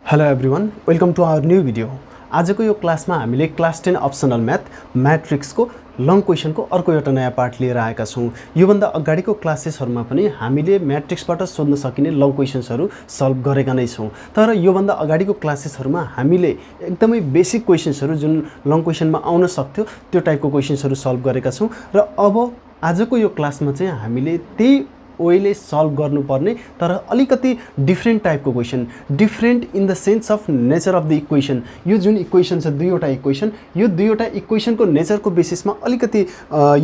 Hello everyone, welcome to our new video. आजको यो क्लासमा हामीले क्लास 10 अप्सनल म्याथ म्याट्रिक्सको लङ क्वेसनको अर्को एउटा नयाँ पार्ट लिएर आएका छौँ। योभन्दा अगाडिको क्लासेसहरूमा पनि हामीले म्याट्रिक्सबाट सोध्न सकिने लङ क्वेसन्सहरू सल्भ गरेका नै छौँ। तर योभन्दा अगाडिको क्लासेसहरूमा हामीले एकदमै बेसिक क्वेसन्सहरू जुन लङ क्वेसनमा आउन सक्थ्यो त्यो टाइपको क्वेसन्सहरू सल्भ गरेका छौँ र अब आजको यो क्लासमा चाहिँ हामीले त्यही ओइले सल्भ गर्नुपर्ने तर अलिकति डिफ्रेन्ट टाइपको question, different in the sense of nature of the equation. यो जुन इक्वेसन छ दुईवटा इक्वेसन, यो दुईवटा इक्वेसनको नेचरको बेसिसमा अलिकति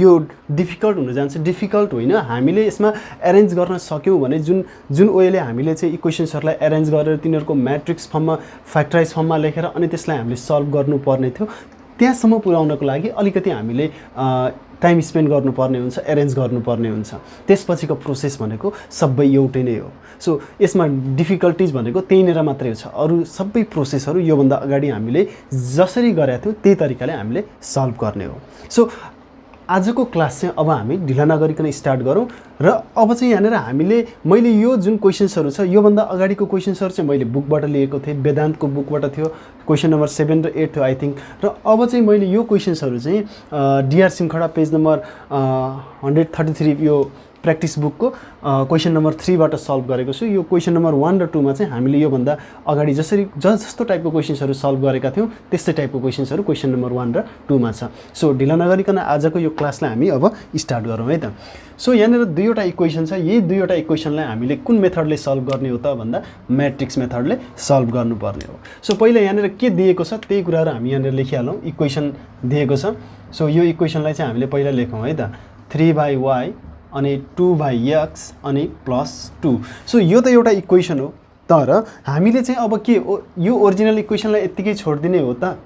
यो डिफिकल्ट हुन जान्छ। डिफिकल्ट होइन, हामीले यसमा एरेन्ज गर्न सक्यौँ भने जुन ओइले हामीले चाहिँ इक्वेसन्सहरूलाई एरेन्ज गरेर तिनीहरूको म्याट्रिक्स फर्ममा फ्याक्टराइज फर्ममा लेखेर अनि त्यसलाई हामीले सल्भ गर्नुपर्ने थियो, त्यहाँसम्म पुर्याउनको लागि अलिकति हामीले टाइम स्पेन्ड गर्नुपर्ने हुन्छ, एरेन्ज गर्नुपर्ने हुन्छ। त्यसपछिको प्रोसेस भनेको सबै एउटै नै हो। सो यसमा डिफिकल्टिज भनेको त्यहीँनिर मात्रै छ, अरू सबै प्रोसेसहरू योभन्दा अगाडि हामीले जसरी गरेका थियौँ त्यही तरिकाले हामीले सल्भ गर्ने हो। सो आजको क्लास चाहिँ अब हामी ढिला नगरिकन स्टार्ट गरौँ र अब चाहिँ यहाँनिर मैले यो जुन क्वेसन्सहरू छ योभन्दा अगाडिको क्वेसन्सहरू चाहिँ मैले बुकबाट लिएको थिएँ, वेदान्तको बुकबाट थियो, क्वेसन नम्बर 7 र 8 थियो आई थिङ्क। र अब चाहिँ मैले यो क्वेसन्सहरू चाहिँ डिआर सिमखडा पेज नम्बर 133 यो प्र्याक्टिस बुकको क्वेसन नम्बर 3बाट सल्भ गरेको छु। यो क्वेसन नम्बर 1 र 2 मा चाहिँ हामीले योभन्दा अगाडि जस्तो टाइपको क्वेसन्सहरू सल्भ गरेका थियौँ त्यस्तै टाइपको क्वेसन्सहरू क्वेसन नम्बर 1 र 2 मा छ। सो ढिला नगरिकन आजको यो क्लासलाई हामी अब स्टार्ट गरौँ है त। सो यहाँनिर दुईवटा इक्वेसन छ, यही दुईवटा इक्वेसनलाई हामीले कुन मेथडले सल्भ गर्ने हो त भन्दा म्याट्रिक्स मेथडले सल्भ गर्नुपर्ने हो। सो पहिला यहाँनिर के दिएको छ त्यही कुराहरू हामी यहाँनिर लेखिहालौँ। इक्वेसन दिएको छ, सो यो इक्वेसनलाई चाहिँ हामीले पहिला लेखौँ है त। 3/y अनि 2/x अनि +2। सो यो त एउटा इक्वेसन हो, तर हामीले चाहिँ अब के यो ओरिजिनल इक्वेसनलाई यत्तिकै छोडिदिने हो त,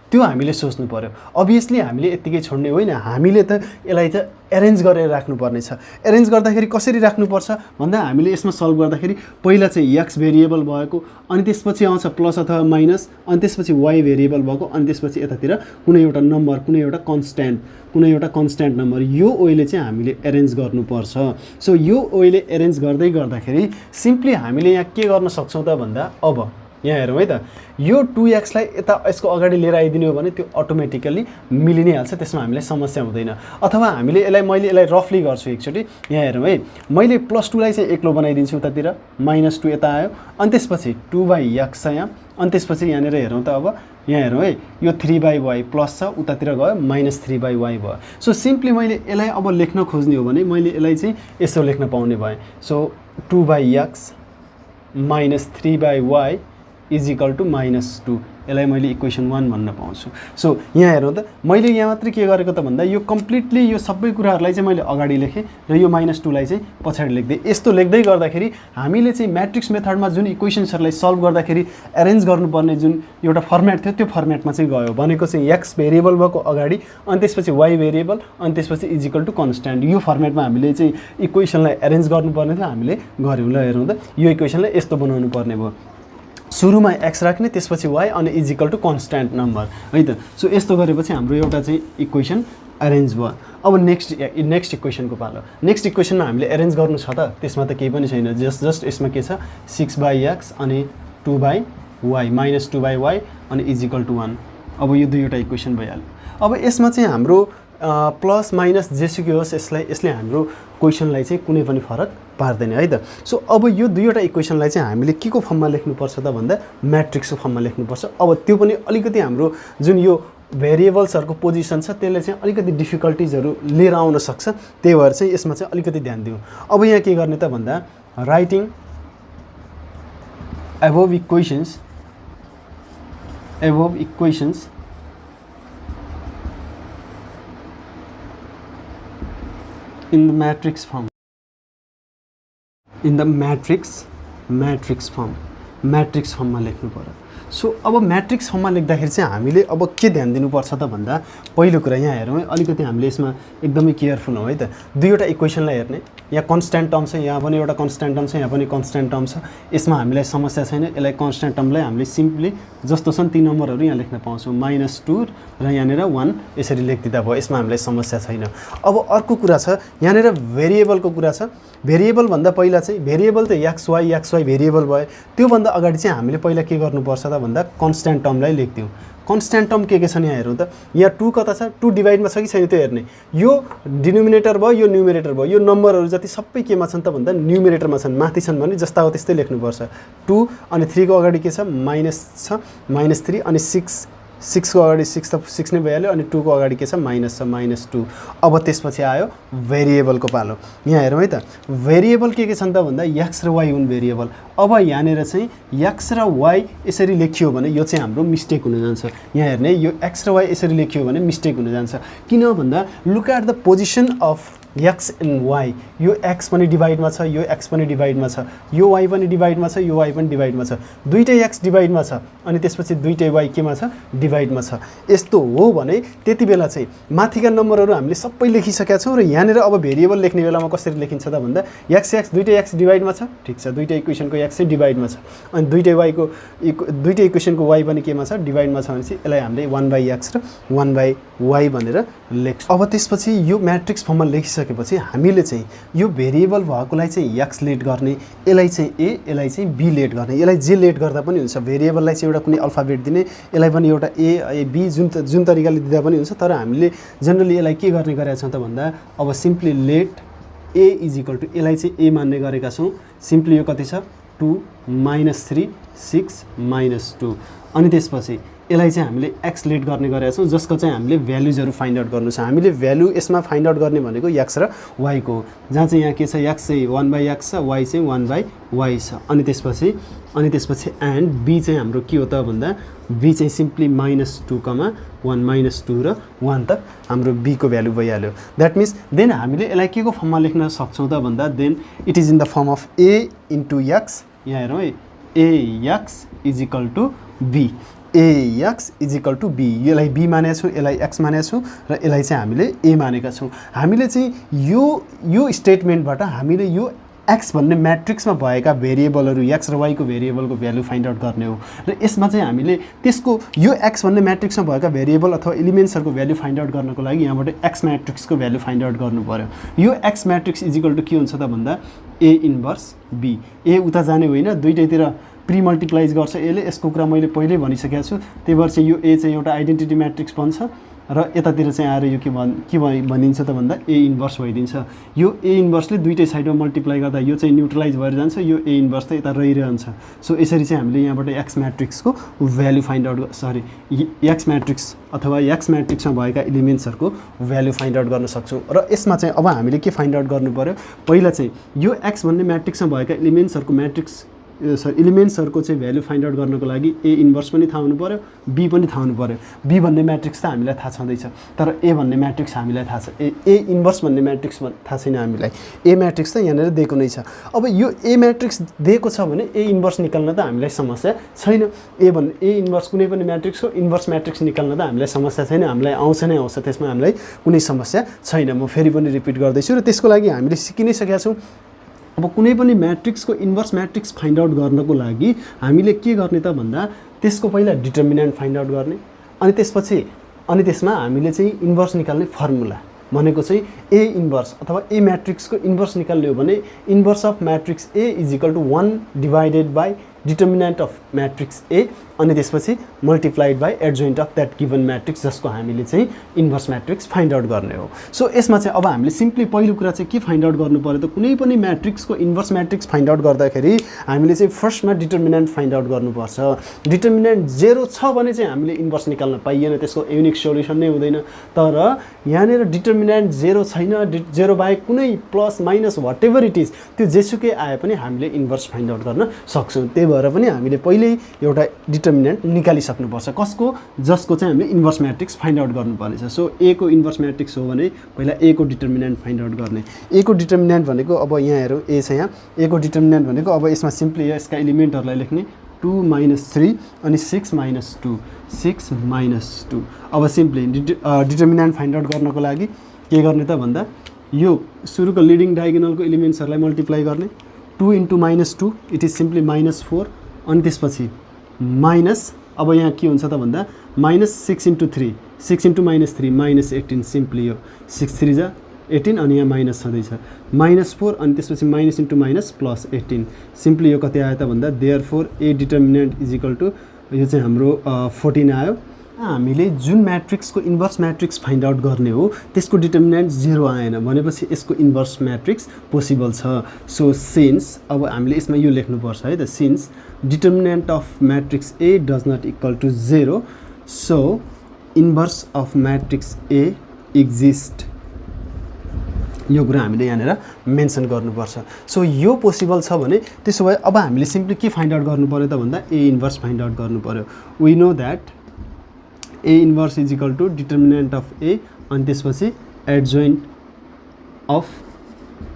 त्यो हामीले सोच्नु पर्यो। अभियसली हामीले यत्तिकै छोड्ने होइन, हामीले त यसलाई चाहिँ एरेन्ज गरेर राख्नुपर्ने छ। एरेन्ज गर्दाखेरि कसरी राख्नुपर्छ भन्दा हामीले यसमा सल्भ गर्दाखेरि पहिला चाहिँ x भेरिएबल भएको, अनि त्यसपछि आउँछ प्लस अथवा माइनस, अनि त्यसपछि y भेरिएबल भएको, अनि त्यसपछि यतातिर कुनै एउटा नम्बर, कुनै एउटा कन्स्ट्यान्ट नम्बर, यो ओइले चाहिँ हामीले एरेन्ज गर्नुपर्छ। सो यो ओइले एरेन्ज गर्दाखेरि सिम्पली हामीले यहाँ के गर्न सक्छौँ त भन्दा अब यहाँ हेरौँ है त। यो 2x लाई यता यसको अगाडि लिएर आइदिने हो भने त्यो अटोमेटिकल्ली मिलि नै हाल्छ, त्यसमा हामीलाई समस्या हुँदैन। अथवा मैले यसलाई रफली गर्छु एकचोटि। यहाँ हेरौँ है, मैले +2 लाई चाहिँ एक्लो बनाइदिन्छु, उतातिर -2 यता आयो, अनि त्यसपछि 2/x छ यहाँ, अनि त्यसपछि यहाँनिर हेरौँ त। अब यहाँ हेरौँ है, यो 3/y प्लस छ, उतातिर गयो -3/y भयो। सो सिम्पली मैले यसलाई अब लेख्न खोज्ने हो भने मैले यसलाई चाहिँ यसो लेख्न पाउने भएँ। So 2/x - 3/y equal to -2, यसलाई मैले इक्वेसन 1 भन्न पाउँछु। सो यहाँ हेरौँ त, मैले यहाँ मात्रै के गरेको त भन्दा यो कम्प्लिटली यो सबै कुराहरूलाई चाहिँ मैले अगाडि लेखेँ र यो -2 लाई चाहिँ पछाडि लेख्दै, यस्तो लेख्दै गर्दाखेरि हामीले चाहिँ म्याट्रिक्स मेथडमा जुन इक्वेसन्सहरूलाई सल्भ गर्दाखेरि एरेन्ज गर्नुपर्ने जुन एउटा फर्मेट थियो त्यो फर्मेटमा चाहिँ गयो। भनेको चाहिँ x भेरिएबल भएको अगाडि, अनि त्यसपछि y भेरिएबल, अनि त्यसपछि इजिकल टु कन्स्ट्यान्ट, यो फर्मेटमा हामीले चाहिँ इक्वेसनलाई एरेन्ज गर्नुपर्ने थियो, हामीले गऱ्यौँ। ल हेरौँ त, यो इक्वेसनलाई यस्तो बनाउनु पर्ने भयो। सुरुमा x राख्ने, त्यसपछि y, अनि इजिकल टु कन्स्ट्यान्ट नम्बर है त। सो यस्तो गरेपछि हाम्रो एउटा चाहिँ इक्वेसन एरेन्ज भयो। अब नेक्स्ट इक्वेसनको पालो। नेक्स्ट इक्वेसनमा हामीले एरेन्ज गर्नु छ त, त्यसमा त केही पनि छैन, जस्ट यसमा के छ 6/x अनि 2/y -2/y अनि इजिकल टु 1। अब यो दुईवटा इक्वेसन भइहाल्यो। अब यसमा चाहिँ हाम्रो प्लस माइनस जेसुकै होस्, यसले हाम्रो क्वेसनलाई चाहिँ कुनै पनि फरक पार्दैन है त। सो अब यो दुईवटा इक्वेसनलाई चाहिँ हामीले के को फर्ममा लेख्नुपर्छ त भन्दा म्याट्रिक्सको फर्ममा लेख्नुपर्छ। अब त्यो पनि अलिकति हाम्रो जुन यो भेरिएबल्सहरूको पोजिसन छ त्यसले चाहिँ अलिकति डिफिकल्टिजहरू लिएर आउन सक्छ, त्यही भएर चाहिँ यसमा चाहिँ अलिकति ध्यान दिउँ। अब यहाँ के गर्ने त भन्दा writing above equations in the matrix form, in the matrix form, matrix फर्ममा लेख्नु पर्यो। सो अब म्याट्रिक्स फर्ममा लेख्दाखेरि चाहिँ हामीले अब के ध्यान दिनुपर्छ त भन्दा पहिलो कुरा यहाँ हेरौँ है, अलिकति हामीले यसमा एकदमै केयरफुल हौँ है त। दुईवटा इक्वेसनलाई हेर्ने, यहाँ कन्स्ट्यान्ट टर्म छ, यहाँ पनि एउटा कन्स्ट्यान्ट टर्म छ, यहाँ पनि कन्स्ट्यान्ट टर्म छ। यसमा हामीलाई समस्या छैन, यसलाई कन्स्ट्यान्ट टर्मलाई हामीले सिम्पली जस्तो छन् ती नम्बरहरू यहाँ लेख्न पाउँछौँ, -2 र यहाँनिर 1 यसरी लेखिदिँदा भयो, यसमा हामीलाई समस्या छैन। अब अर्को कुरा छ, यहाँनिर भेरिएबलको कुरा छ। भेरिएबल भन्दा पहिला चाहिँ भेरिएबल त एक्स वाई भेरिएबल भयो, त्योभन्दा अगाडि चाहिँ हामीले पहिला के गर्नुपर्छ त भन्दा कन्स्ट्यान्ट टर्मलाई लेख्दिउँ। कन्स्ट्यान्ट टर्म के छन् यहाँ हेरौँ त, यहाँ 2 कता छ, 2 डिभाइडमा छ कि छैन त्यो हेर्ने। यो डिनोमिनेटर भयो, यो न्युमेरेटर भयो, यो नम्बरहरू जति सबै केमा छन् त भन्दा न्युमेरेटरमा छन्, माथि छन् भने जस्ता हो त्यस्तै लेख्नुपर्छ। 2 अनि 3 को अगाडि के छ, माइनस छ, -3 अनि 6 को अगाडि 6 त 6 नै भइहाल्यो, अनि 2 को अगाडि के छ, माइनस छ, -2। अब त्यसपछि आयो भेरिएबलको पालो। यहाँ हेरौँ है त, भेरिएबल के छन् त भन्दा एक्स र वाई हुन् भेरिएबल। अब यहाँनिर चाहिँ एक्स र वाई यसरी लेखियो भने यो चाहिँ हाम्रो मिस्टेक हुन जान्छ। यहाँ हेर्ने, यो एक्स र वाई यसरी लेखियो भने मिस्टेक हुन जान्छ। किन भन्दा look at the position of X and Y. यो एक्स पनि डिभाइडमा छ, यो एक्स पनि डिभाइडमा छ, यो वाई पनि डिभाइडमा छ, यो वाई पनि डिभाइडमा छ, दुईटै एक्स डिभाइडमा छ अनि त्यसपछि दुईटै वाई केमा छ, डिभाइडमा छ। यस्तो हो भने त्यति बेला चाहिँ माथिका नम्बरहरू हामीले सबै लेखिसकेका छौँ र यहाँनिर अब भेरिएबल लेख्ने बेलामा कसरी लेखिन्छ त भन्दा एक्स दुईटै एक्स डिभाइडमा छ, ठिक छ, दुईटै इक्वेसनको एक्स चाहिँ डिभाइडमा छ, अनि दुईटै इक्वेसनको वाई पनि केमा छ, डिभाइडमा छ भनेपछि यसलाई हामीले 1/x र 1/y भनेर लेख्छौँ। अब त्यसपछि यो म्याट्रिक्स फर्ममा लेखिसकेपछि हामीले चाहिँ यो भेरिएबल भएकोलाई चाहिँ एक्स लेट गर्ने, यसलाई चाहिँ ए, यसलाई चाहिँ बी लेट गर्ने। यसलाई जे लेट गर्दा पनि हुन्छ, भेरिएबललाई चाहिँ एउटा कुनै अल्फाबेट दिने, यसलाई पनि एउटा ए बी जुन तरिकाले दिँदा पनि हुन्छ। तर हामीले जनरली यसलाई के गर्ने गरेका छौँ त भन्दा अब simply let A is equal to, यसलाई चाहिँ ए मान्ने गरेका छौँ। सिम्पली यो कति छ, 2 -3 6 -2 अनि त्यसपछि यसलाई चाहिँ हामीले एक्स लेट गर्ने गरेका छौँ, जसको चाहिँ हामीले भ्यालुजहरू फाइन्ड आउट गर्नु छ। हामीले भ्यालु यसमा फाइन्ड आउट गर्ने भनेको एक्स र वाईको हो, जहाँ चाहिँ यहाँ के छ, एक्स चाहिँ 1/x छ, वाई चाहिँ 1/y छ। अनि त्यसपछि एन्ड बी चाहिँ हाम्रो के हो त भन्दा बी चाहिँ सिम्पली -2, -1 -2 र 1 तक हाम्रो बीको भ्यालु भइहाल्यो। द्याट मिन्स देन हामीले यसलाई के को फर्ममा लेख्न सक्छौँ त भन्दा then it is in the form of A into X. यहाँ हेरौँ है, X is equal to B, X is equal to B. यसलाई बी मानेका छौँ, यसलाई एक्स मानेका छौँ र यसलाई चाहिँ हामीले ए मानेका छौँ। हामीले चाहिँ यो स्टेटमेन्टबाट हामीले यो एक्स भन्ने म्याट्रिक्समा भएका भेरिएबलहरू एक्स र वाईको भेरिएबलको भ्यालु फाइन्ड आउट गर्ने हो र यसमा चाहिँ हामीले त्यसको यो एक्स भन्ने म्याट्रिक्समा भएका भेरिएबल अथवा एलिमेन्ट्सहरूको भ्यालु फाइन्ड आउट गर्नको लागि यहाँबाट एक्स म्याट्रिक्सको भ्यालु फाइन्ड आउट गर्नु पर्यो। यो X matrix is equal to के हुन्छ त भन्दा ए इन्भर्स बी। ए उता जाने होइन, दुईटैतिर प्री मल्टिप्लाइज गर्छ यसले, यसको कुरा मैले पहिल्यै भनिसकेको छु। त्यही भएर चाहिँ यो ए चाहिँ एउटा आइडेन्टिटी म्याट्रिक्स बन्छ र यतातिर चाहिँ आएर यो के भनिन्छ त भन्दा ए इन्भर्स भइदिन्छ। यो ए इन्भर्सले दुईटै साइडमा मल्टिप्लाई गर्दा यो चाहिँ न्युट्रलाइज भएर जान्छ, यो ए इन्भर्स त यता रहिरहन्छ। सो यसरी चाहिँ हामीले यहाँबाट एक्स म्याट्रिक्सको value find out x matrix अथवा एक्स म्याट्रिक्समा भएका एलिमेन्ट्सहरूको भ्यालु फाइन्ड आउट गर्न सक्छौँ। र यसमा चाहिँ अब हामीले के फाइन्ड आउट गर्नु पर्यो, पहिला चाहिँ यो एक्स भन्ने म्याट्रिक्समा भएका एलिमेन्ट्सहरूको चाहिँ भ्यालु फाइन्ड आउट गर्नको लागि ए इन्भर्स पनि थाहा हुनु पऱ्यो, बी पनि थाहा हुनु पऱ्यो। बी भन्ने म्याट्रिक्स त हामीलाई थाहा छँदैछ, तर ए भन्ने म्याट्रिक्स हामीलाई थाहा छ, ए इन्भर्स भन्ने म्याट्रिक्स थाहा छैन हामीलाई। ए म्याट्रिक्स त यहाँनिर दिएको नै छ। अब यो ए म्याट्रिक्स दिएको छ भने ए इन्भर्स निकाल्न त हामीलाई समस्या छैन। ए इन्भर्स कुनै पनि म्याट्रिक्स हो, इन्भर्स म्याट्रिक्स निकाल्न त हामीलाई समस्या छैन, हामीलाई आउँछ नै आउँछ, त्यसमा हामीलाई कुनै समस्या छैन। म फेरि पनि रिपिट गर्दैछु र त्यसको लागि हामीले सिकि नै सकेका छौँ। अब कुनै पनि म्याट्रिक्सको इन्भर्स म्याट्रिक्स फाइन्ड आउट गर्नको लागि हामीले के गर्ने त भन्दा त्यसको पहिला डिटर्मिनेन्ट फाइन्ड आउट गर्ने, अनि त्यसमा हामीले चाहिँ इन्भर्स निकाल्ने फर्मुला भनेको चाहिँ ए इन्भर्स अथवा ए म्याट्रिक्सको इन्भर्स निकाल्ने हो भने inverse of matrix A is equal to 1 divided by determinant of matrix A अनि त्यसपछि multiplied by adjoint of that given matrix, जसको हामीले चाहिँ इन्भर्स म्याट्रिक्स फाइन्ड आउट गर्ने हो। सो यसमा चाहिँ अब हामीले सिम्पली पहिलो कुरा चाहिँ के फाइन्ड आउट गर्नु पर्यो त, कुनै पनि म्याट्रिक्सको इन्भर्स म्याट्रिक्स फाइन्ड आउट गर्दाखेरि हामीले चाहिँ फर्स्टमा डिटर्मिनेन्ट फाइन्ड आउट गर्नुपर्छ। डिटर्मिनेन्ट 0 छ भने चाहिँ हामीले इन्भर्स निकाल्न पाइएन, त्यसको युनिक सोल्युसन नै हुँदैन। तर यहाँनिर डिटर्मिनेन्ट 0 छैन, 0 बाहेक कुनै plus minus whatever it is, त्यो जेसुकै आए पनि हामीले इन्भर्स फाइन्ड आउट गर्न सक्छौँ। त्यही भएर पनि हामीले पहिल्यै एउटा डिटर्मिनेन्ट निकालिसक्नुपर्छ, कसको, जसको चाहिँ हामीले इन्भर्स म्याट्रिक्स फाइन्ड आउट गर्नुपर्नेछ। सो ए को इन्भर्स म्याट्रिक्स हो भने पहिला ए को डिटर्मिनेन्ट फाइन्ड आउट गर्ने। ए को डिटर्मिनेन्ट भनेको अब यहाँ हेरौँ, ए छ यहाँ, ए को डिटर्मिनेन्ट भनेको अब यसमा सिम्पली यसका एलिमेन्टहरूलाई लेख्ने 2 - 3 अनि 6 - 2 6 - 2। अब सिम्पली डिटर्मिनेन्ट फाइन्ड आउट गर्नको लागि के गर्ने त भन्दा यो सुरुको लिडिङ डायगोनलको एलिमेन्ट्सहरूलाई मल्टिप्लाई गर्ने 2 × -2 इट इज सिम्पली -4 अनि त्यसपछि माइनस अब यहाँ के हुन्छ त भन्दा -6 × 3 6 × -3 -18 सिम्पली यो 6 3 जा 18 अनि यहाँ माइनस छँदैछ -4 अनि त्यसपछि minus into minus plus 18 simply यो कति आयो त भन्दा therefore A determinant is equal to यो चाहिँ हाम्रो 14 आयो। हामीले जुन म्याट्रिक्सको इन्भर्स म्याट्रिक्स फाइन्ड आउट गर्ने हो त्यसको डिटर्मिनेन्ट 0 आएन भनेपछि यसको इन्भर्स म्याट्रिक्स पोसिबल छ। सो सिन्स अब हामीले यसमा यो लेख्नुपर्छ है त since determinant of matrix A does not equal to 0 so inverse of matrix A exist यो कुरा हामीले यहाँनिर मेन्सन गर्नुपर्छ। सो यो पोसिबल छ भने त्यसो भए अब हामीले सिम्पली के फाइन्ड आउट गर्नु पर्यो त भन्दा ए इन्भर्स फाइन्ड आउट गर्नु पर्यो। We know that A inverse is equal to determinant of A अनि त्यसपछि adjoint of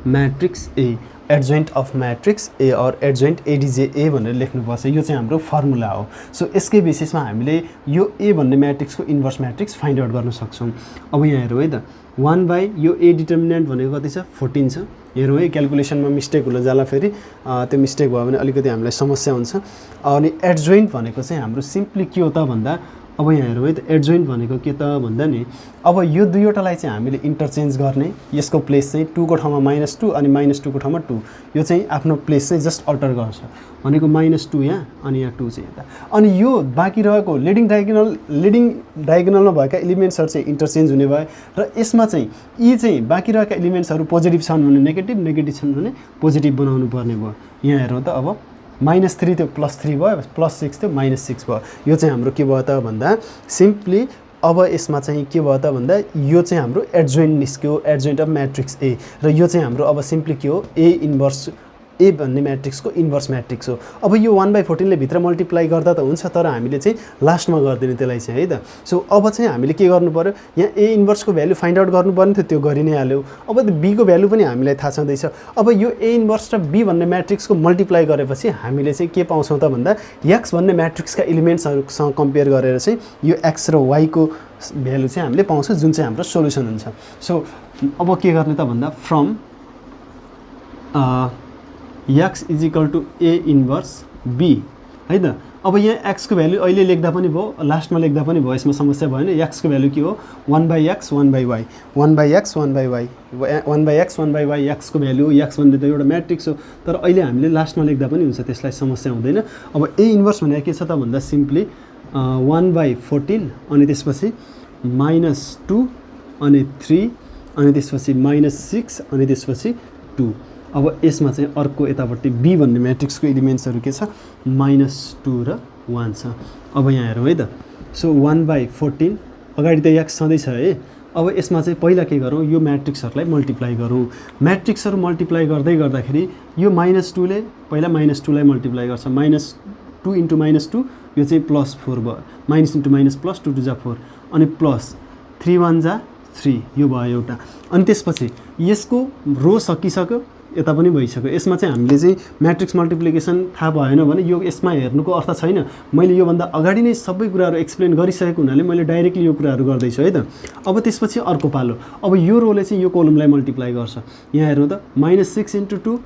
matrix A adjoint of matrix A or adjoint adj A भनेर लेख्नुपर्छ। यो चाहिँ हाम्रो फर्मुला हो। सो यसकै बेसिसमा हामीले यो ए भन्ने म्याट्रिक्सको इन्भर्स म्याट्रिक्स फाइन्ड आउट गर्न सक्छौँ। अब यहाँ हेरौँ है त 1 यो ए डिटर्मिनेन्ट भनेको कति छ 14 छ। हेरौँ है क्यालकुलेसनमा मिस्टेक हुन जाला फेरि त्यो मिस्टेक भयो भने अलिकति हामीलाई समस्या हुन्छ। अनि एडजोइन्ट भनेको चाहिँ हाम्रो सिम्पली के हो त भन्दा अब यहाँ हेरौँ है त एडजोइन्ट भनेको के त भन्दा नि अब यो दुईवटालाई चाहिँ हामीले इन्टरचेन्ज गर्ने यसको प्लेस चाहिँ 2 को ठाउँमा -2 अनि -2 को ठाउँमा 2 यो चाहिँ आफ्नो प्लेस चाहिँ जस्ट अल्टर गर्छ भनेको -2 यहाँ अनि यहाँ 2 चाहिँ यता अनि यो बाँकी रहेको लिडिङ डायगोनलमा भएका एलिमेन्ट्सहरू चाहिँ इन्टरचेन्ज हुने भयो र यसमा चाहिँ यी चाहिँ बाँकी रहेका एलिमेन्ट्सहरू पोजिटिभ छन् भने नेगेटिभ छन् भने पोजिटिभ बनाउनु पर्ने भयो। यहाँ हेरौँ त अब -3 थियो +3 भयो +6 थियो -6 भयो। यो चाहिँ हाम्रो के भयो त भन्दा सिम्पली अब यसमा चाहिँ के भयो त भन्दा यो चाहिँ हाम्रो एडजोइन्ट निस्क्यो एडजोइन्ट अफ म्याट्रिक्स ए र यो चाहिँ हाम्रो अब सिम्पली के हो ए इन्भर्स ए भन्ने म्याट्रिक्सको इन्भर्स म्याट्रिक्स हो। अब यो 1/14 ले भित्र मल्टिप्लाई गर्दा त हुन्छ तर हामीले चाहिँ लास्टमा गर्दिने त्यसलाई चाहिँ है त। सो अब चाहिँ हामीले के गर्नु पर्यो यहाँ ए इन्भर्सको भ्यालु फाइन्ड आउट गर्नुपर्ने थियो त्यो गरि नै हाल्यो। अब त्यो बी को भ्यालु पनि हामीलाई थाहा छँदैछ। अब यो ए इन्भर्स र बी भन्ने म्याट्रिक्सको मल्टिप्लाई गरेपछि हामीले चाहिँ के पाउँछौँ त भन्दा एक्स भन्ने म्याट्रिक्सका एलिमेन्ट्सहरूसँग कम्पेयर गरेर चाहिँ यो एक्स र वाईको भ्यालु चाहिँ हामीले पाउँछौँ जुन चाहिँ हाम्रो सोल्युसन हुन्छ। सो अब के गर्ने त भन्दा from x is equal to A inverse B है त। अब यहाँ x को भ्यालु अहिले लेख्दा पनि भयो लास्टमा लेख्दा पनि भयो यसमा समस्या भएन। x को भ्यालु के हो 1/x 1/y 1/x 1/y 1/x 1/y x को भ्यालु x भन्ने त एउटा म्याट्रिक्स हो तर अहिले हामीले लास्टमा लेख्दा पनि हुन्छ त्यसलाई समस्या हुँदैन। अब ए इन्भर्स भनेको के छ त भन्दा सिम्पली 1/14 अनि त्यसपछि -2 अनि 3 अनि त्यसपछि -6 अनि त्यसपछि 2। अब यसमा चाहिँ अर्को यतापट्टि बी भन्ने म्याट्रिक्सको एलिमेन्ट्सहरू के छ -2 र 1 छ। अब यहाँ हेरौँ है त। सो 1/14 अगाडि त x छँदैछ है। अब यसमा चाहिँ पहिला के गरौँ यो म्याट्रिक्सहरूलाई मल्टिप्लाई गरौँ। म्याट्रिक्सहरू मल्टिप्लाई गर्दै गर्दाखेरि यो -2 ले पहिला -2 लाई मल्टिप्लाई गर्छ -2 × -2 यो चाहिँ +4 भयो माइनस इन्टु माइनस प्लस 2 × 2 = 4 अनि प्लस 3 × 1 = 3 यो भयो एउटा। अनि त्यसपछि यसको रो सकिसक्यो यता पनि भइसक्यो। यसमा चाहिँ हामीले चाहिँ म्याट्रिक्स मल्टिप्लिकेसन थाहा भएन भने यो यसमा हेर्नुको अर्थ छैन। मैले योभन्दा अगाडि नै सबै कुराहरू एक्सप्लेन गरिसकेको हुनाले मैले डाइरेक्टली यो कुराहरू गर्दैछु है त। अब त्यसपछि अर्को पालो अब यो रोले चाहिँ यो कोलमलाई मल्टिप्लाई गर्छ। यहाँ हेर्नु त -6 × 2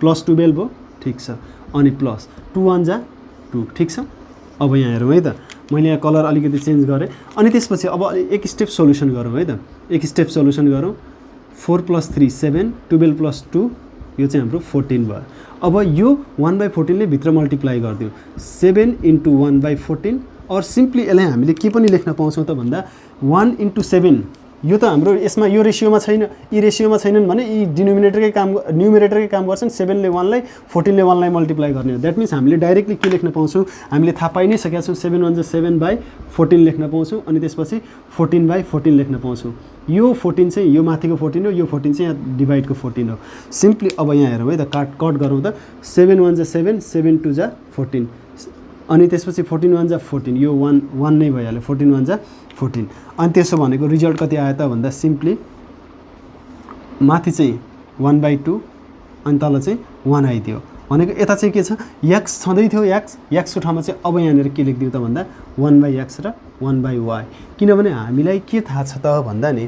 +12 भयो ठिक छ अनि प्लस 2 × 1 = 2 ठिक छ। अब यहाँ हेरौँ है त मैले यहाँ कलर अलिकति चेन्ज गरेँ अनि त्यसपछि अब एक स्टेप सोल्युसन गरौँ है त। एक स्टेप सोल्युसन गरौँ 4 + 3 = 7 12 + 2 यो चाहिँ हाम्रो 14 भयो। अब यो 1/14 ले भित्र मल्टिप्लाई गरिदियो 7 × 1/14 और सिम्पली यसलाई हामीले के पनि लेख्न पाउँछौँ त भन्दा 1 × 7 यो त हाम्रो यसमा यो रेसियोमा छैन यी रेसियोमा छैनन् भने यी न्युमिरेटरकै काम गर्छन् 7 ले 1 लाई 14 ले 1 लाई मल्टिप्लाई गर्ने हो। द्याट मिन्स हामीले डाइरेक्टली के लेख्न पाउँछौँ हामीले थाहा पाइ नै सकेका छौँ 7 × 1 = 7/14 लेख्न पाउँछौँ अनि त्यसपछि 14/14 लेख्न पाउँछौँ। यो 14 चाहिँ यो माथिको 14 हो यो 14 चाहिँ यहाँ डिभाइडको 14 हो। सिम्पली अब यहाँ हेरौँ है त कट गरौँ त 7 × 1 = 7 7 × 2 = 14 अनि त्यसपछि 14 × 1 = 14 यो 1 नै भइहाल्यो 14 × 1 = 14 अनि त्यसो भनेको रिजल्ट कति आयो त भन्दा सिम्पली माथि चाहिँ 1/2 अनि तल चाहिँ 1 आइदियो भनेको यता चाहिँ के छ x छँदै थियो x को ठाउँमा चाहिँ अब यहाँनिर के लेखिदिउँ त भन्दा 1/x र 1/y किनभने हामीलाई के थाहा छ त भन्दा नि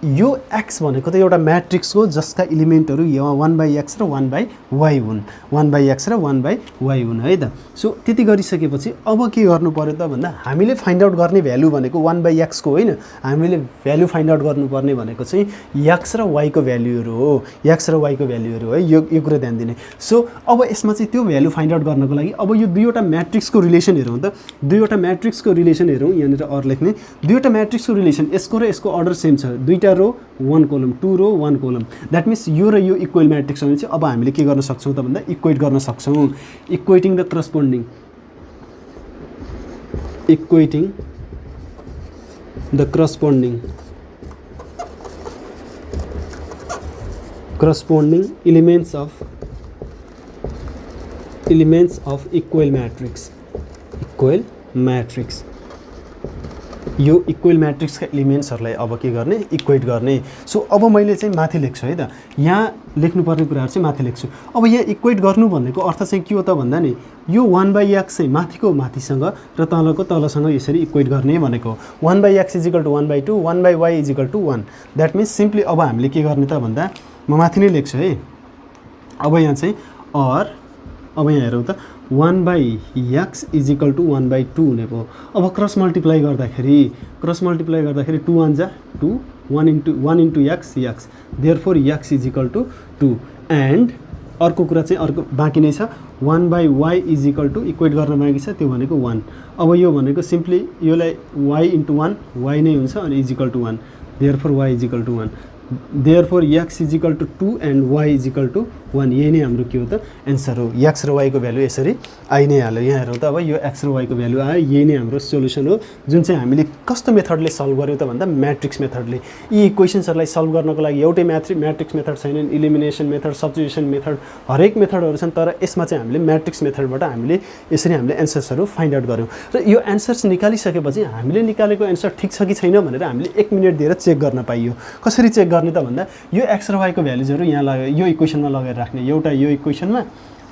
यो x भनेको त एउटा म्याट्रिक्स हो जसका इलिमेन्टहरू यहाँ 1/x र 1/y हुन् 1/x र 1/y हुन् है त। सो त्यति गरिसकेपछि अब के गर्नु पर्यो त भन्दा हामीले फाइन्ड आउट गर्ने भ्यालु भनेको 1/x को होइन, हामीले भ्यालु फाइन्ड आउट गर्नुपर्ने भनेको चाहिँ x र y को भ्यालुहरू हो, x र y को भ्यालुहरू है। यो कुरा ध्यान दिने। सो अब यसमा चाहिँ त्यो भ्यालु फाइन्ड आउट गर्नको लागि अब यो दुईवटा म्याट्रिक्सको रिलेसन हेरौँ त, दुईवटा म्याट्रिक्सको रिलेसन हेरौँ। यहाँनिर अर लेख्ने दुईवटा म्याट्रिक्सको रिलेसन, यसको र यसको अर्डर सेम छ, दुईटा रो 1 कोलम, 2 रो 1 कोलम। द्याट मिन्स यो र यो इक्वल म्याट्रिक्स हो भने चाहिँ अब हामीले के गर्न सक्छौँ त भन्दा इक्वेट गर्न सक्छौँ। Equating the corresponding, equating the corresponding elements of equal matrix यो इक्वल म्याट्रिक्सका एलिमेन्ट्सहरूलाई अब के गर्ने इक्वेट गर्ने। सो अब मैले चाहिँ माथि लेख्छु है त, यहाँ लेख्नुपर्ने कुराहरू चाहिँ माथि लेख्छु। अब यहाँ इक्वेट गर्नु भन्नेको अर्थ चाहिँ के हो त भन्दा नि यो 1/x चाहिँ माथिको माथिसँग र तलको तलसँग यसरी इक्वेट गर्ने भनेको 1/x = 1/2 1/y = 1। That means simply अब हामीले के गर्ने त भन्दा म माथि नै लेख्छु है। अब यहाँ चाहिँ अब यहाँ हेरौँ त 1/x = 1/2 हुने भयो। अब क्रस मल्टिप्लाई गर्दाखेरि 2 1 जा 2 1 into x therefore x = 2 and अर्को कुरा चाहिँ अर्को बाँकी नै छ 1/y = इक्वेट गर्न बाँकी छ त्यो भनेको 1। अब यो भनेको सिम्पली योलाई y × 1 y नै हुन्छ अनि = 1 therefore y = 1 therefore x = 2 and y = 1। यही नै हाम्रो के हो त एन्सर हो। x र y को भ्यालु यसरी आइ नै हाल्यो। यहाँ हेरौँ त अब यो x र y को भ्यालु आयो, यही नै हाम्रो सोल्युसन हो जुन चाहिँ हामीले कस्तो मेथडले सल्भ गर्यौँ त भन्दा म्याट्रिक्स मेथडले। यी इक्वेसन्सहरूलाई सल्भ गर्नको लागि एउटै म्याट्रिक्स मेथड छैन, इलिमिनेसन मेथड, सब्स्टिट्युसन मेथड, हरेक मेथडहरू छन्, तर यसमा चाहिँ हामीले म्याट्रिक्स मेथडबाट हामीले एन्सर्सहरू फाइन्ड आउट गर्यौँ। र यो एन्सर्स निकालिसकेपछि हामीले निकालेको एन्सर ठिक छ कि छैन भनेर हामीले 1 मिनट दिएर चेक गर्न पाइयो। कसरी चेक गर्ने त भन्दा यो x र y को भ्यालुजहरू यहाँ लगायो, यो इक्वेसनमा लगेर राख्ने, एउटा यो इक्वेसनमा,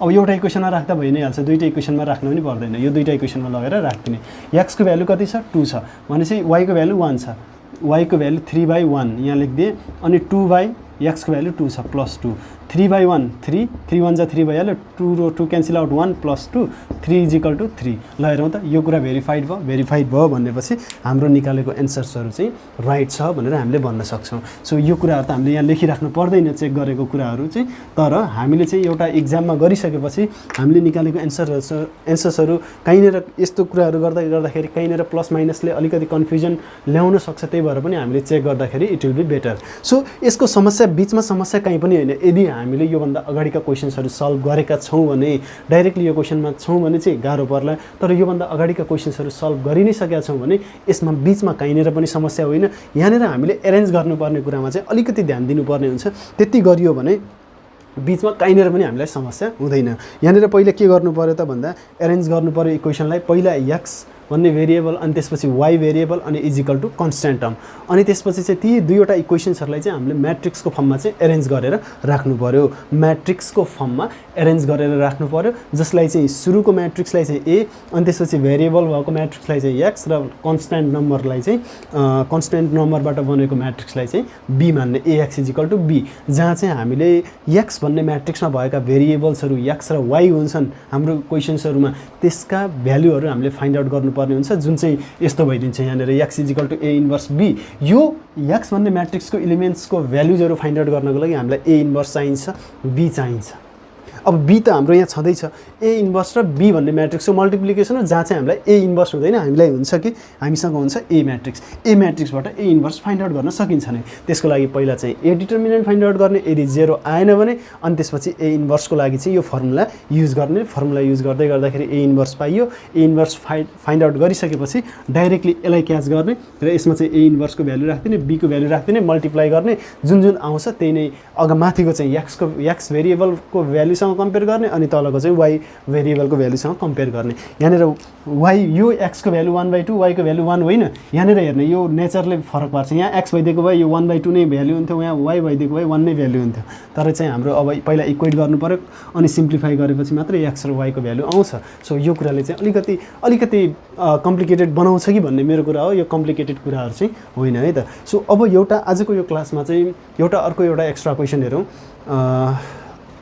अब एउटा इक्वेसनमा राख्दा भइ नै हाल्छ, दुईटा इक्वेसनमा राख्न पनि पर्दैन, यो दुईटा इक्वेसनमा लगेर राख्दिने। x को भ्यालु कति छ 2 छ भनेपछि y को भ्यालु 1 छ, y को भ्यालु 3/1 यहाँ लेखिदिए अनि 2/x को भ्यालु 2 छ +2 3/1 3 3 1 जा 3 भइहाल्यो, 2 रो 2 क्यान्सल आउट 1 +2 3 = 3। ल हेरौँ त यो कुरा भेरिफाइड भयो भनेपछि हाम्रो निकालेको एन्सर्सहरू चाहिँ राइट छ भनेर हामीले भन्न सक्छौँ। सो यो कुराहरू त हामीले यहाँ लेखिराख्नु पर्दैन चेक गरेको कुराहरू चाहिँ, तर हामीले चाहिँ एउटा इक्जाममा गरिसकेपछि हामीले निकालेको एन्सर्सहरू कहीँनिर यस्तो कुराहरू गर्दाखेरि कहीँनिर प्लस माइनसले अलिकति कन्फ्युजन ल्याउन सक्छ, त्यही भएर पनि हामीले चेक गर्दाखेरि it will be better. So यसको बिचमा समस्या कहीँ पनि होइन। यदि हामीले योभन्दा अगाडिका क्वेसन्सहरू सल्भ गरेका छौँ भने, डाइरेक्टली यो क्वेसनमा छौँ भने चाहिँ गाह्रो पर्ला, तर योभन्दा अगाडिका क्वेसन्सहरू सल्भ गरि नै सकेका छौँ भने यसमा बिचमा कहीँनिर पनि समस्या होइन। यहाँनिर हामीले एरेन्ज गर्नुपर्ने कुरामा चाहिँ अलिकति ध्यान दिनुपर्ने हुन्छ। त्यति गरियो भने बिचमा कहीँनिर पनि हामीलाई समस्या हुँदैन। यहाँनिर पहिला के गर्नु पर्यो त भन्दा एरेन्ज गर्नु पर्यो इक्वेसनलाई। पहिला x भन्ने भेरिएबल अनि त्यसपछि y भेरिएबल अनि = कन्स्ट्यान्ट टर्म, अनि त्यसपछि चाहिँ ती दुईवटा इक्वेसन्सहरूलाई चाहिँ हामीले म्याट्रिक्सको फर्ममा चाहिँ एरेन्ज गरेर राख्नु पर्यो। म्याट्रिक्सको फर्ममा एरेन्ज गरेर राख्नु पर्यो, जसलाई चाहिँ सुरुको म्याट्रिक्सलाई चाहिँ a अनि त्यसपछि भेरिएबल भएको म्याट्रिक्सलाई चाहिँ x र कन्स्ट्यान्ट नम्बरलाई चाहिँ कन्स्ट्यान्ट नम्बरबाट बनेको म्याट्रिक्सलाई चाहिँ b मान्ने, ax = b, जहाँ चाहिँ हामीले x भन्ने म्याट्रिक्समा भएका भेरिएबल्सहरू x र y हुन्छन् हाम्रो क्वेसन्सहरूमा, त्यसका भ्यालुहरू हामीले फाइन्ड आउट गर्नुपर्ने हुन्छ, जुन चाहिँ यस्तो भइदिन्छ यहाँनिर x = a इन्भर्स b। यो x भन्ने म्याट्रिक्सको एलिमेन्ट्सको भ्यालुजहरू फाइन्ड आउट गर्नको लागि हामीलाई a इन्भर्स चाहिन्छ, b चाहिन्छ। अब b त हाम्रो यहाँ छँदैछ, a इन्भर्स र b भन्ने म्याट्रिक्सको मल्टिप्लिकेसन हो, जहाँ चाहिँ हामीलाई a इन्भर्स हुँदैन, हामीलाई हुन्छ कि हामीसँग हुन्छ a म्याट्रिक्सबाट a inverse find out गर्न सकिन्छ नै। त्यसको लागि पहिला चाहिँ a डिटर्मिनेन्ट फाइन्ड आउट गर्ने, यदि 0 आएन भने अनि त्यसपछि a इन्भर्सको लागि चाहिँ यो फर्मुला युज गर्ने। फर्मुला युज गर्दाखेरि a इन्भर्स पाइयो। a इन्भर्स फाइन्ड आउट गरिसकेपछि डाइरेक्टली यसलाई क्याच गर्ने र यसमा चाहिँ a इन्भर्सको भ्यालु राख्दिने, b को भ्यालु राख्दिने, मल्टिप्लाई गर्ने, जुन आउँछ त्यही नै माथिको चाहिँ x भेरिएबलको भ्यालुसँग भ्यालुसँग कम्पेयर गर्ने अनि तलको चाहिँ y भेरिएबलको भ्यालुसँग कम्पेयर गर्ने। यहाँनिर y यो x को भ्यालु 1/2 y को भ्यालु 1 होइन। यहाँनिर हेर्ने यो नेचरले फरक पार्छ। यहाँ x भइदिएको भए यो 1/2 नै भ्यालु हुन्थ्यो, यहाँ y भइदिएको भए 1 नै भ्यालु हुन्थ्यो। तर चाहिँ हाम्रो अब पहिला इक्वेट गर्नु पर्यो अनि सिम्प्लिफाई गरेपछि मात्रै x र y को भ्यालु आउँछ। सो यो कुराले चाहिँ अलिकति कम्प्लिकेटेड बनाउँछ कि भन्ने मेरो कुरा हो। यो कम्प्लिकेटेड कुराहरू चाहिँ होइन है त। सो अब एउटा आजको यो क्लासमा चाहिँ अर्को एउटा एक्स्ट्रा क्वेसन हेरौँ।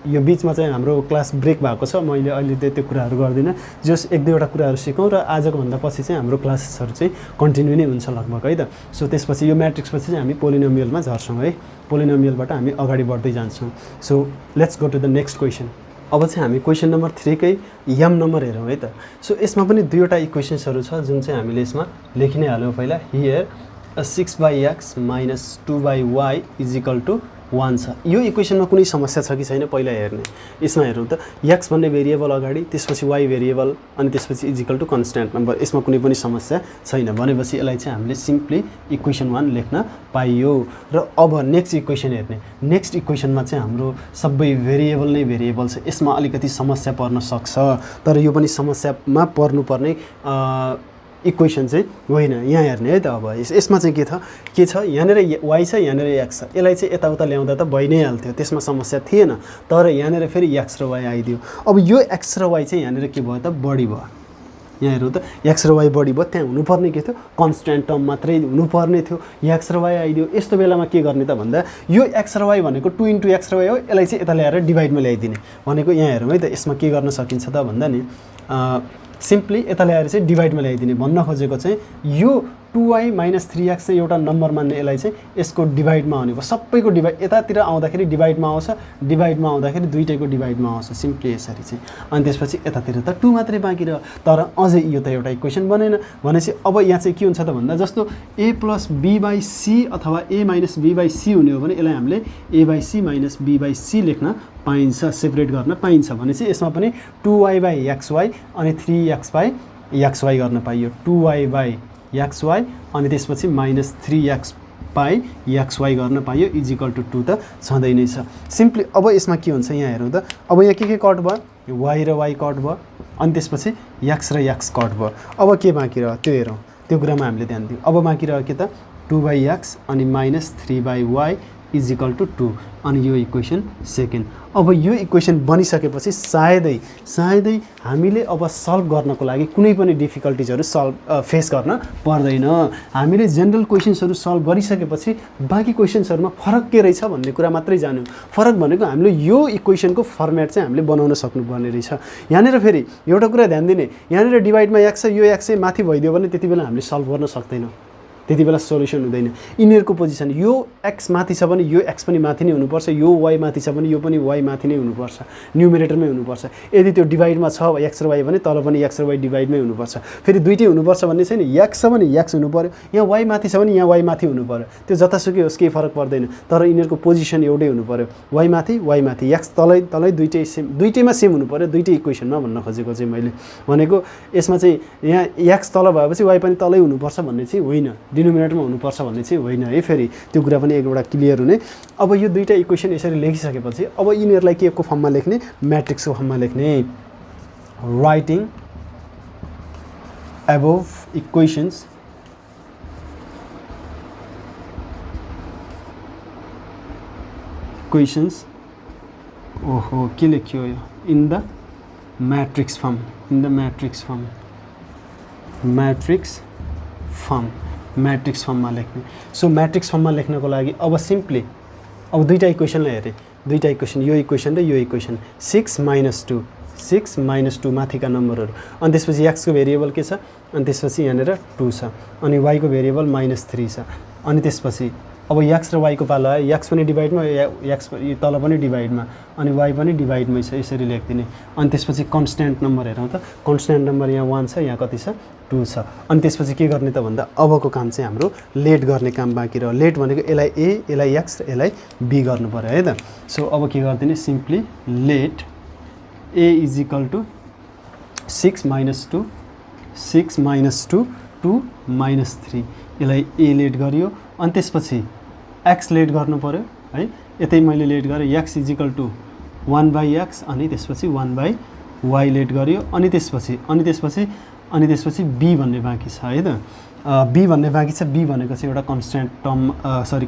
यो बिचमा चाहिँ हाम्रो क्लास ब्रेक भएको छ, मैले अहिले त्यो कुराहरू गर्दिनँ। जस 1-2वटा कुराहरू सिकौँ र आजको भन्दा पछि चाहिँ हाम्रो क्लासेसहरू चाहिँ कन्टिन्यू नै हुन्छ लगभग है त। सो त्यसपछि यो म्याट्रिक्सपछि चाहिँ हामी पोलिनोमियलमा झर्छौँ है। पोलिनोमियलबाट हामी अगाडि बढ्दै जान्छौँ। So let's go to the next question. अब चाहिँ हामी क्वेसन नम्बर 3 कै m नम्बर हेरौँ है त। सो यसमा पनि 2वटा इक्वेसन्सहरू छ जुन चाहिँ हामीले यसमा लेखि नै हाल्यौँ। पहिला हियर 6/x - 2/y = 1 छ। यो इक्वेसनमा कुनै समस्या छ कि छैन पहिला हेर्ने। यसमा हेरौँ त, x भन्ने भेरिएबल अगाडि, त्यसपछि y भेरिएबल अनि त्यसपछि = कन्स्ट्यान्ट नम्बर। यसमा कुनै पनि समस्या छैन भनेपछि यसलाई चाहिँ हामीले सिम्पली इक्वेसन 1 लेख्न पाइयो। र अब नेक्स्ट इक्वेसन हेर्ने। नेक्स्ट इक्वेसनमा चाहिँ हाम्रो सबै भेरिएबल नै भेरिएबल छ। यसमा अलिकति समस्या पर्न सक्छ, तर यो पनि समस्यामा पर्नुपर्ने इक्वेसन चाहिँ होइन। यहाँ हेर्ने है त। अब यसमा चाहिँ के छ यहाँनिर y छ, यहाँनिर x छ। यसलाई चाहिँ यताउता ल्याउँदा त भइ नै हाल्थ्यो, त्यसमा समस्या थिएन। तर यहाँनिर फेरि x र y आइदियो। अब यो x र y चाहिँ यहाँनिर के भयो त, बढी भयो। यहाँ हेरौँ त, x र y बढी भयो। त्यहाँ हुनुपर्ने के थियो, कन्स्ट्यान्ट टर्म मात्रै हुनुपर्ने थियो। x र y आइदियो। यस्तो बेलामा के गर्ने त भन्दा यो x र y भनेको 2 × x र y हो, यसलाई चाहिँ यता ल्याएर डिभाइडमा ल्याइदिने भनेको। यहाँ हेरौँ है त, यसमा के गर्न सकिन्छ त भन्दा नि सिम्पली यता ल्याएर चाहिँ डिभाइडमा ल्याइदिने भन्न खोजेको चाहिँ यो 2y - 3x चाहिँ एउटा नम्बर मान्ने, यसलाई चाहिँ यसको डिभाइडमा आउने भयो। सबैको डिभाइड यतातिर आउँदाखेरि डिभाइडमा आउँछ, डिभाइडमा आउँदाखेरि दुईटैको डिभाइडमा आउँछ, सिम्पली यसरी चाहिँ। अनि त्यसपछि यतातिर त 2 मात्रै बाँकी रह्यो। तर अझै यो त एउटा इक्वेसन बनेन भनेपछि अब यहाँ चाहिँ के हुन्छ त भन्दा जस्तो a + b/c अथवा a - b/c हुने हो भने यसलाई हामीले a/c - b/c लेख्न पाइन्छ, सेपरेट गर्न पाइन्छ भनेपछि यसमा पनि 2y/xy अनि 3x/xy गर्न पाइयो। 2y/xy अनि त्यसपछि -3x/xy गर्न पाइयो = 2 त छँदै नै छ सिम्पली। अब यसमा के हुन्छ यहाँ हेरौँ त। अब यहाँ के कट भयो, y र y कट भयो अनि त्यसपछि x र x कट भयो। अब के बाँकी रह्यो त्यो हेरौँ, त्यो कुरामा हामीले ध्यान दिउँ। अब बाँकी रह्यो के त, 2/x अनि -3/y = 2 अनि यो इक्वेसन सेकेन्ड। अब यो इक्वेसन बनिसकेपछि सायदै हामीले अब सल्भ गर्नको लागि कुनै पनि डिफिकल्टिजहरू फेस गर्न पर्दैन। हामीले जेनरल क्वेसन्सहरू सल्भ गरिसकेपछि बाँकी क्वेसन्सहरूमा फरक के रहेछ भन्ने कुरा मात्रै जान्यौँ। फरक भनेको हामीले यो इक्वेसनको फर्मेट चाहिँ हामीले बनाउन सक्नुपर्ने रहेछ। यहाँनिर फेरि एउटा कुरा ध्यान दिने, यहाँनिर डिभाइडमा x छ, यो x चाहिँ माथि भइदियो भने त्यति बेला हामीले सल्भ गर्न सक्दैनौँ, त्यति बेला सोल्युसन हुँदैन। यिनीहरूको पोजिसन यो x माथि छ भने यो x पनि माथि नै हुनुपर्छ, यो y माथि छ भने यो पनि y माथि नै हुनुपर्छ, न्युमिरेटरमै हुनुपर्छ। यदि त्यो डिभाइडमा छ x र y भने तल पनि x र y डिभाइडमै हुनुपर्छ। फेरि दुईटै हुनुपर्छ भन्ने छैन, x छ भने x हुनु पर्यो, यहाँ y माथि छ भने यहाँ y माथि हुनु पर्यो। त्यो जतासुकै होस् केही फरक पर्दैन, तर यिनीहरूको पोजिसन एउटै हुनु पर्यो, y माथि x तलै दुईटैमा सेम हुनु पर्यो, दुईटै इक्वेसनमा भन्न खोजेको चाहिँ मैले भनेको। यसमा चाहिँ यहाँ x तल भएपछि y पनि तलै हुनुपर्छ भन्ने चाहिँ होइन, डिनोमिनेटरमा हुनुपर्छ भन्ने चाहिँ होइन है। फेरि त्यो कुरा पनि एउटा क्लियर हुने। अब यो दुईटा इक्वेसन यसरी लेखिसकेपछि अब यिनीहरूलाई के को फर्ममा लेख्ने, म्याट्रिक्सको फर्ममा लेख्ने। राइटिङ अबोभ इक्वेसन्स ओहो के लेख्यो यो, इन द म्याट्रिक्स फर्ममा लेख्ने। सो म्याट्रिक्स फर्ममा लेख्नको लागि अब सिम्पली अब दुईटा इक्वेसनलाई हेरेँ, दुईटा इक्वेसन यो इक्वेसन र यो इक्वेसन। 6 - 2 माथिका नम्बरहरू अनि त्यसपछि x को भेरिएबल के छ अनि त्यसपछि यहाँनिर 2 छ अनि y को भेरिएबल -3 छ अनि त्यसपछि अब x र y को पालो आयो, x पनि डिभाइडमा, x तल पनि डिभाइडमा अनि y पनि डिभाइडमै छ, यसरी लेख्दिने। अनि त्यसपछि कन्स्ट्यान्ट नम्बर हेरौँ त, कन्स्ट्यान्ट नम्बर यहाँ 1 छ, यहाँ कति छ 2 छ। अनि त्यसपछि के गर्ने त भन्दा अबको काम चाहिँ हाम्रो लेट गर्ने काम बाँकी रह्यो। लेट भनेको यसलाई a, यसलाई x र यसलाई b गर्नु पर्यो है त। सो अब के गरिदिने, सिम्पली लेट a = 6 - 2 2 -3 यसलाई a लेट गरियो। अनि त्यसपछि x लेट गर्नु पर्यो है, यतै मैले लेट गरेँ, x = 1/x अनि त्यसपछि 1/y लेट गरियो अनि त्यसपछि b भन्ने बाँकी छ है त b भन्ने बाँकी छ b भनेको चाहिँ एउटा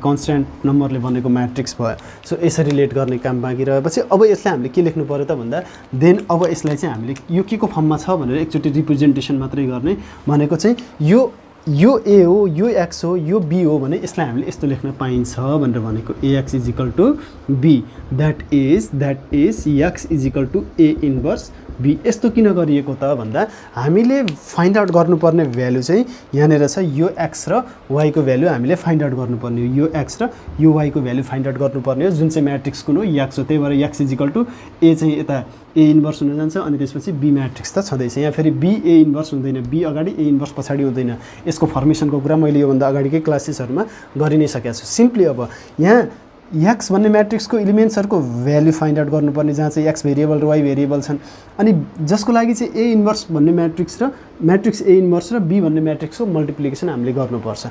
कन्स्ट्यान्ट नम्बरले बनेको म्याट्रिक्स भयो सो यसरी लेट गर्ने काम बाँकी रहेपछि अब यसलाई हामीले के लेख्नु पर्यो त भन्दा देन अब यसलाई चाहिँ हामीले यो के को फर्ममा छ भनेर एकचोटि रिप्रेजेन्टेसन मात्रै गर्ने भनेको चाहिँ यो a हो यो x हो यो b हो भने यसलाई हामीले यस्तो लेख्न पाइन्छ भनेर भनेको ax = b that is x = a inverse b यस्तो किन गरिएको त भन्दा हामीले फाइन्ड आउट गर्नुपर्ने भ्यालु चाहिँ यहाँनिर छ यो x र y को भ्यालु हामीले फाइन्ड आउट गर्नुपर्ने हो यो x र यो y को भ्यालु फाइन्ड आउट गर्नुपर्ने हो जुन चाहिँ म्याट्रिक्स कुन हो x हो त्यही भएर x = a चाहिँ यता a इन्भर्स हुन जान्छ अनि त्यसपछि b म्याट्रिक्स त छँदैछ यहाँ फेरि b a इन्भर्स हुँदैन b अगाडि a इन्भर्स पछाडि हुँदैन यसको फर्मेसनको कुरा मैले योभन्दा अगाडिकै क्लासेसहरुमा गरि नै सकेको छु सिम्पली अब यहाँ x भन्ने म्याट्रिक्सको एलिमेन्ट्सहरुको भ्यालु फाइन्ड आउट गर्नुपर्ने जहाँ चाहिँ x भेरिएबल र y भेरिएबल छन् अनि जसको लागि चाहिँ a इन्भर्स भन्ने म्याट्रिक्स र म्याट्रिक्स a इन्भर्स र b भन्ने म्याट्रिक्सको मल्टिप्लिकेसन हामीले गर्नुपर्छ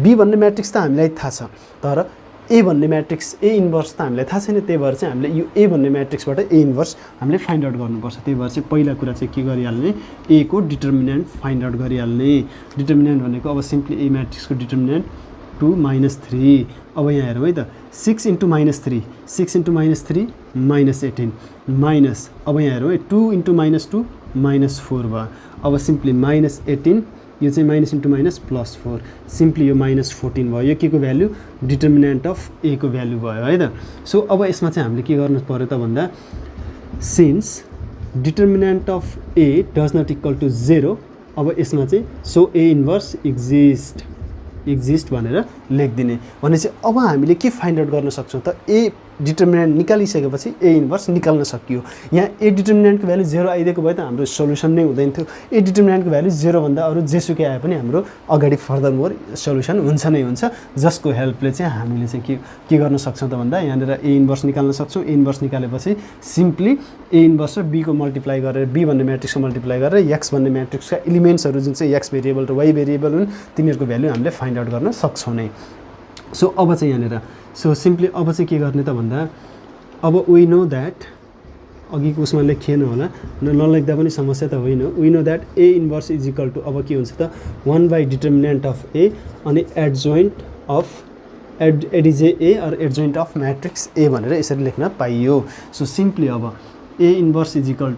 b भन्ने म्याट्रिक्स त हामीलाई थाहा छ तर a भन्ने म्याट्रिक्स a इन्भर्स त हामीलाई थाहा छैन त्यही भएर चाहिँ हामीले यो a भन्ने म्याट्रिक्सबाट a इन्भर्स हामीले फाइन्ड आउट गर्नुपर्छ त्यही भएर चाहिँ पहिला कुरा चाहिँ के गरिहाल्ने a को डिटर्मिनेन्ट फाइन्ड आउट गरिहाल्ने डिटर्मिनेन्ट भनेको अब सिम्पली a म्याट्रिक्सको डिटर्मिनेन्ट 2 - 3 अब यहाँ हेरौँ है त 6 × -3 6 × -3 -18 माइनस अब यहाँ हेरौँ है 2 × -2 -4 भयो अब सिम्पली -18 यो चाहिँ minus into minus plus 4 simply यो -14 भयो यो के को भ्यालु डिटर्मिनेन्ट अफ a को भ्यालु भयो है त सो अब यसमा चाहिँ हामीले के गर्नु पर्यो त भन्दा since determinant of a does not equal to 0 अब यसमा चाहिँ सो a इन्भर्स एक्जिस्ट भनेर लेखिदिने भनेपछि अब हामीले के फाइन्ड आउट गर्न सक्छौँ त a डिटर्मिनेन्ट निकालिसकेपछि a इन्भर्स निकाल्न सकियो यहाँ a डिटर्मिनेन्टको भ्यालु 0 आइदिएको भए त हाम्रो सोलुसन नै हुँदैन थियो a डिटर्मिनेन्टको भ्यालु 0 भन्दा अरु जेसुकै आए पनि हाम्रो अगाडि फर्दर मोर सोलुसन हुन्छ नै हुन्छ जसको हेल्पले चाहिँ हामीले चाहिँ के गर्न सक्छौँ त भन्दा यहाँनिर a इन्भर्स निकाल्न सक्छौँ a इन्भर्स निकालेपछि सिम्पली a इन्भर्स र b को मल्टिप्लाई गरेर b भन्ने म्याट्रिक्सको मल्टिप्लाई गरेर x भन्ने म्याट्रिक्सका एलिमेन्ट्सहरु जुन चाहिँ x भेरिएबल र y भेरिएबल हुन् तिनीहरुको भ्यालु हामीले फाइन्ड आउट गर्न सक्छौँ नै सो अब चाहिँ यहाँनिर सो सिम्पली अब चाहिँ के गर्ने त भन्दा अब वी नो द्याट अघिको उसमा लेखिएन होला नलेख्दा पनि समस्या त होइन we know that a inverse is equal to अब के हुन्छ त 1/डिटर्मिनेन्ट अफ a अनि adjoint of adj a or adjoint of matrix a भनेर यसरी लेख्न पाइयो सो सिम्पली अब a inverse is equal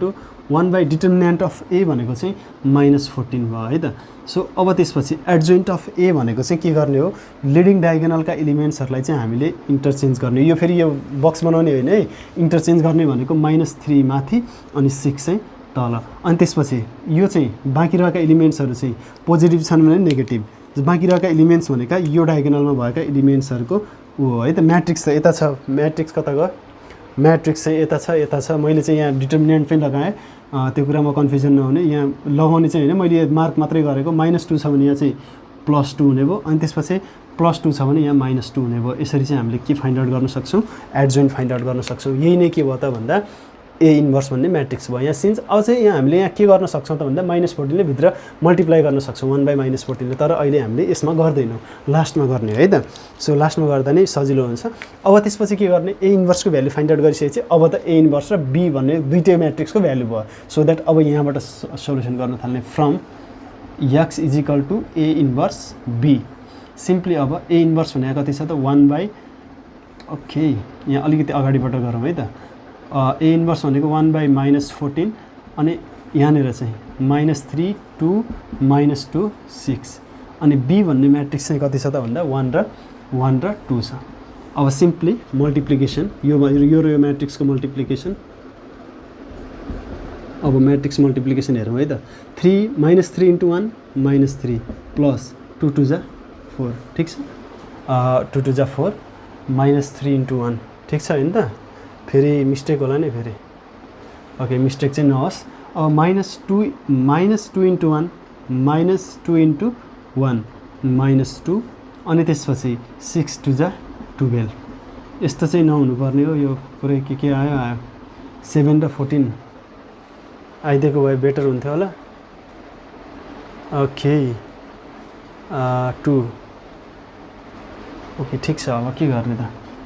to determinant of a भनेको चाहिँ -14 भयो है त सो अब त्यसपछि एडजोइन्ट अफ a भनेको चाहिँ के गर्ने हो लिडिङ डायगोनलका एलिमेन्ट्सहरुलाई चाहिँ हामीले इन्टरचेन्ज गर्ने यो फेरि यो बक्स बनाउने होइन है इन्टरचेन्ज गर्ने भनेको -3 माथि अनि 6 चाहिँ तल अनि त्यसपछि यो चाहिँ बाँकी रहेका एलिमेन्ट्सहरु चाहिँ पोजिटिभ छन् भने नेगेटिभ बाँकी रहेका एलिमेन्ट्स भनेका यो डायगोनलमा भएका एलिमेन्ट्सहरुको हो है त म्याट्रिक्स त यता छ म्याट्रिक्स कता गयो म्याट्रिक्स चाहिँ यता छ मैले चाहिँ यहाँ डिटर्मिनेन्ट पनि लगाएँ त्यो कुरामा कन्फ्युजन नहुने यहाँ लगाउने चाहिँ होइन मैले मार्क मात्रै गरेको -2 छ भने यहाँ चाहिँ +2 हुने भयो अनि त्यसपछि +2 छ भने यहाँ -2 हुने भयो यसरी चाहिँ हामीले के फाइन्ड आउट गर्न सक्छौँ एडजोइन्ट फाइन्ड आउट गर्न सक्छौँ यही नै के भयो त भन्दा a इन्भर्स भन्ने म्याट्रिक्स भयो यहाँ सिन्स अब चाहिँ यहाँ हामीले यहाँ के गर्न सक्छौँ त भन्दा -14 ले भित्र मल्टिप्लाई गर्न सक्छौँ 1/-14 ले तर अहिले हामीले यसमा गर्दैनौँ लास्टमा गर्ने है त सो लास्टमा गर्दा नै सजिलो हुन्छ अब त्यसपछि के गर्ने a इन्भर्सको भ्यालु फाइन्ड आउट गरिसकेपछि अब त a इन्भर्स र b भन्ने दुईटै म्याट्रिक्सको भ्यालु भयो सो द्याट अब यहाँबाट सोलुसन गर्न थाल्ने from x is equal to a inverse b simply अब a इन्भर्स भनेको कति छ त 1/ ओके यहाँ अलिकति अगाडिबाट गरौँ है त a इन्भर्स भनेको 1/-14 अनि यहाँनिर चाहिँ -3 2 -2 6 अनि b भन्ने म्याट्रिक्स चाहिँ कति छ त भन्दा 1 र 2 छ अब सिम्पली मल्टिप्लिकेसन यो र यो म्याट्रिक्सको मल्टिप्लिकेसन अब म्याट्रिक्स मल्टिप्लिकेसन हेरौँ है त 3 -3 × 1 -3 प्लस 2 2 जा 4 ठिक छ 2 2 जा 4 -3 × 1 ठिक छ हैन त फेरि मिस्टेक होला नि फेरि ओके मिस्टेक चाहिँ नहोस् अब -2 × 1 -2 × 1 -2 अनि त्यसपछि 6 2 जा 12 यस्तो चाहिँ नहुनु पर्ने हो यो पुरै के आयो 7 र 14 आइदिएको भए बेटर हुन्थ्यो होला ओके 2 ओके ठिक छ अब के गर्ने त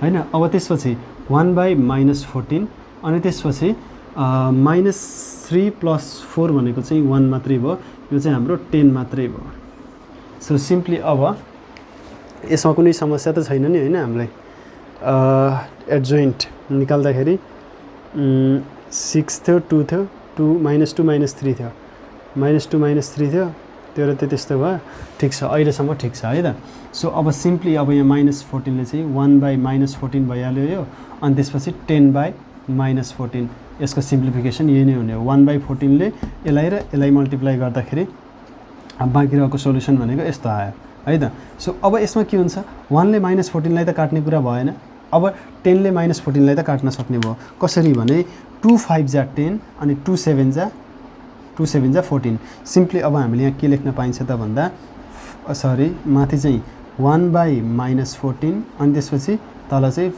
हैन। अब त्यसपछि 1/-14 अनि त्यसपछि -3 + 4 भनेको चाहिँ 1 मात्रै भयो, यो चाहिँ हाम्रो 10 मात्रै भयो। सो सिम्पली अब यसमा कुनै समस्या त छैन नि हैन। हामीलाई एडजोइन्ट निकाल्दाखेरि 6 थियो, 2 थियो, 2 -2 -3 थियो, -2 -3 थियो, त्यो र त्यो त्यस्तो भयो। ठिक छ, अहिलेसम्म ठिक छ है त। सो अब सिम्पली अब यहाँ -14 ले चाहिँ 1/-14 भइहाल्यो यो, अनि त्यसपछि 10/-14 यसको सिम्प्लिफिकेसन यही नै हुने हो। 1/14 ले यसलाई र यसलाई मल्टिप्लाई गर्दाखेरि बाँकी रहेको सोल्युसन भनेको यस्तो आयो है त। सो अब यसमा के हुन्छ, 1 ले -14 लाई त काट्ने कुरा भएन, अब 10 ले -14 लाई त काट्न सक्ने भयो। कसरी भने 2 5 जा 10 अनि 2 7 जा 14। सिम्पली अब हामीले यहाँ के लेख्न पाइन्छ त भन्दा सरी माथि चाहिँ 1/-14 अनि त्यसपछि तल चाहिँ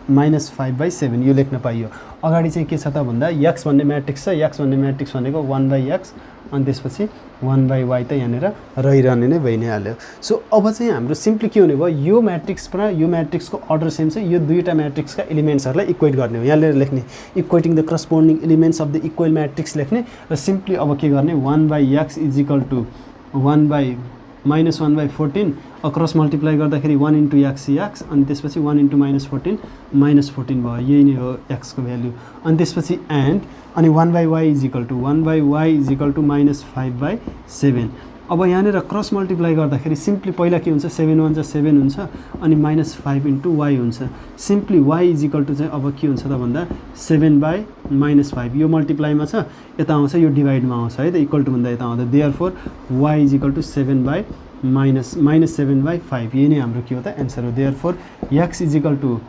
5/-7 यो लेख्न पाइयो। अगाडि चाहिँ के छ त भन्दा x भन्ने म्याट्रिक्स छ, x भन्ने म्याट्रिक्स भनेको 1/x अनि त्यसपछि 1/y त यहाँनिर रहिरहने नै भइ नै हाल्यो। सो अब चाहिँ हाम्रो सिम्पली के हुने भयो, यो म्याट्रिक्स र यो म्याट्रिक्सको अर्डर सेम छ, यो दुईवटा म्याट्रिक्सका एलिमेन्ट्सहरूलाई इक्वेट गर्ने हो। यहाँ लेख्ने equating the corresponding elements of the equal matrix लेख्ने र सिम्पली अब के गर्ने 1/x = 1/-1/14 अक्रस मल्टिप्लाई गर्दाखेरि 1 × x अनि त्यसपछि 1 × -14 -14 भयो, यही नै हो x को भ्यालु। अनि त्यसपछि एन्ड अनि 1/y = 1/y = -5/7। अब यहाँनिर क्रस मल्टिप्लाई गर्दाखेरि सिम्पली पहिला के हुन्छ, 7 1 = 7 हुन्छ अनि -5 × y हुन्छ। सिम्पली y = चाहिँ अब के हुन्छ त भन्दा 7/-5 यो मल्टिप्लाईमा छ, यता आउँछ यो डिभाइडमा आउँछ है त, इक्वल टु भन्दा यता आउँदा। देयरफोर y = 7/-7/5 यही नै हाम्रो के हो त एन्सर हो। देयरफोर x = -14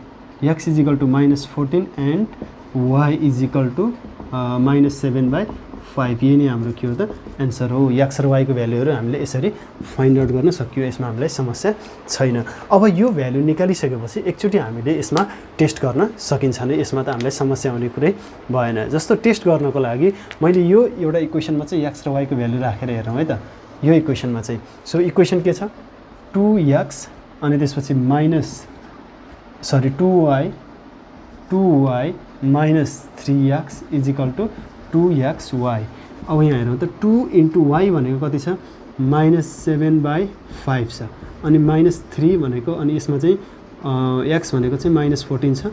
एन्ड y = -7/5 यही नै हाम्रो के हो त एन्सर हो। x र y को भ्यालुहरू हामीले यसरी फाइन्ड आउट गर्न सकियो, यसमा हामीलाई समस्या छैन। अब यो भ्यालु निकालिसकेपछि एकचोटि हामीले यसमा टेस्ट गर्न सकिन्छ नै, यसमा त हामीलाई समस्या हुने कुरै भएन। जस्तो टेस्ट गर्नको लागि मैले यो एउटा इक्वेसनमा चाहिँ x र y को भ्यालु राखेर हेरौँ है त। यो इक्वेसनमा चाहिँ सो इक्वेसन के छ, 2x अनि त्यसपछि 2y -3x = 2xy। अब यहाँ हेरौँ त 2 × y भनेको कति छ, -7/5 छ अनि -3 भनेको अनि यसमा चाहिँ x भनेको चाहिँ -14 छ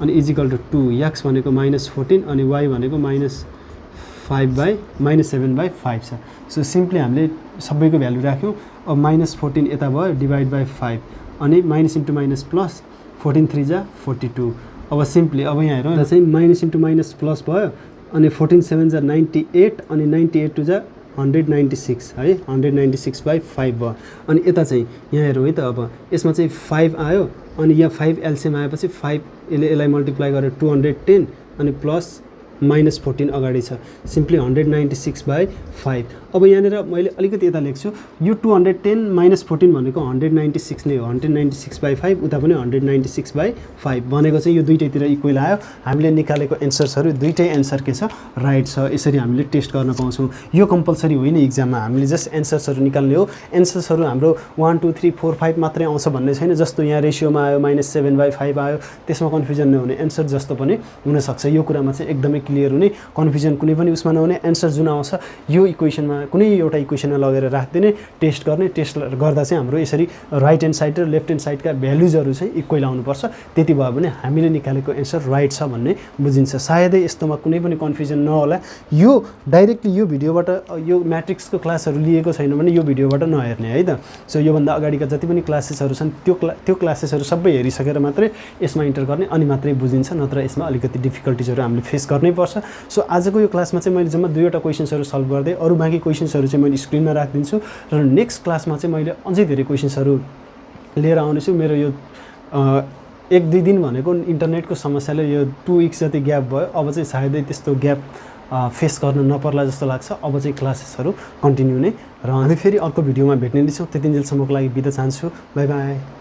अनि = 2 x भनेको -14 अनि y भनेको -7/5 छ। सो सिम्पली हामीले सबैको भ्यालु राख्यौँ। अब -14 यता भयो /5 अनि -× -+ 14 3 = 42। अब सिम्पली अब यहाँ हेरौँ चाहिँ -× प्लस भयो अनि 14 7 = 98 अनि 98 2 = 196 है, 196/5 भयो। अनि यता चाहिँ यहाँ हेरौँ है त, अब यसमा चाहिँ 5 आयो अनि यहाँ 5 एलसिएम आएपछि 5 यसलाई मल्टिप्लाई गरेर 210 अनि प्लस -14 अगाडि छ, सिम्पली 196/5। अब यहाँनिर मैले अलिकति यता लेख्छु, यो 210 -14 भनेको 196 नै हो, 196/5 उता पनि 196/5 भनेको चाहिँ यो दुईटैतिर इक्वल आयो। हामीले निकालेको एन्सर्सहरू दुईटै एन्सर के छ, राइट छ। यसरी हामीले टेस्ट गर्न पाउँछौँ। यो कम्पलसरी होइन इक्जाममा, हामीले जस्ट एन्सर्सहरू निकाल्ने हो। एन्सर्सहरू हाम्रो 1 2 3 4 5 मात्रै आउँछ भन्ने छैन। जस्तो यहाँ रेसियोमा आयो -7/5 आयो, त्यसमा कन्फ्युजन नहुने, एन्सर जस्तो पनि हुनसक्छ। यो कुरामा चाहिँ एकदमै क्लियर हुने, कन्फ्युजन कुनै पनि उसमा नहुने। एन्सर जुन आउँछ यो इक्वेसनमा कुनै एउटा इक्वेसनमा लगेर राखिदिने, टेस्ट गर्ने। टेस्ट गर्दा चाहिँ हाम्रो यसरी राइट ह्यान्ड साइड र लेफ्ट ह्यान्ड साइडका भ्यालुजहरू चाहिँ इक्वल आउनुपर्छ। त्यति भयो भने हामीले निकालेको एन्सर राइट छ भन्ने बुझिन्छ। सायदै यस्तोमा कुनै पनि कन्फ्युजन नहोला। यो डाइरेक्टली यो भिडियोबाट यो म्याट्रिक्सको क्लासहरू लिएको छैन भने यो भिडियोबाट नहेर्ने है त। सो योभन्दा अगाडिका जति पनि क्लासेसहरू छन् त्यो क्लासेसहरू सबै हेरिसकेर मात्रै यसमा इन्टर गर्ने, अनि मात्रै बुझिन्छ। नत्र यसमा अलिकति डिफिकल्टिजहरू हामीले फेस गर्नै पर्छ। सो आजको यो क्लासमा चाहिँ मैले जम्मा 2वटा क्वेसन्सहरू सल्भ गर्दै, अरू बाँकी क्वेसन्सहरू चाहिँ मैले स्क्रिनमा राखिदिन्छु र नेक्स्ट क्लासमा चाहिँ मैले अझै धेरै क्वेसन्सहरू लिएर आउनेछु। मेरो यो 1-2 दिन भनेको इन्टरनेटको समस्याले यो 2 विक्स जति ग्याप भयो। अब चाहिँ सायदै त्यस्तो ग्याप फेस गर्न नपर्ला जस्तो लाग्छ। अब चाहिँ क्लासेसहरू कन्टिन्यू नै र हामी फेरि अर्को भिडियोमा भेट्ने नै छौँ। त्यतिन्जेलसम्मको लागि बिदा चाहन्छु। By by.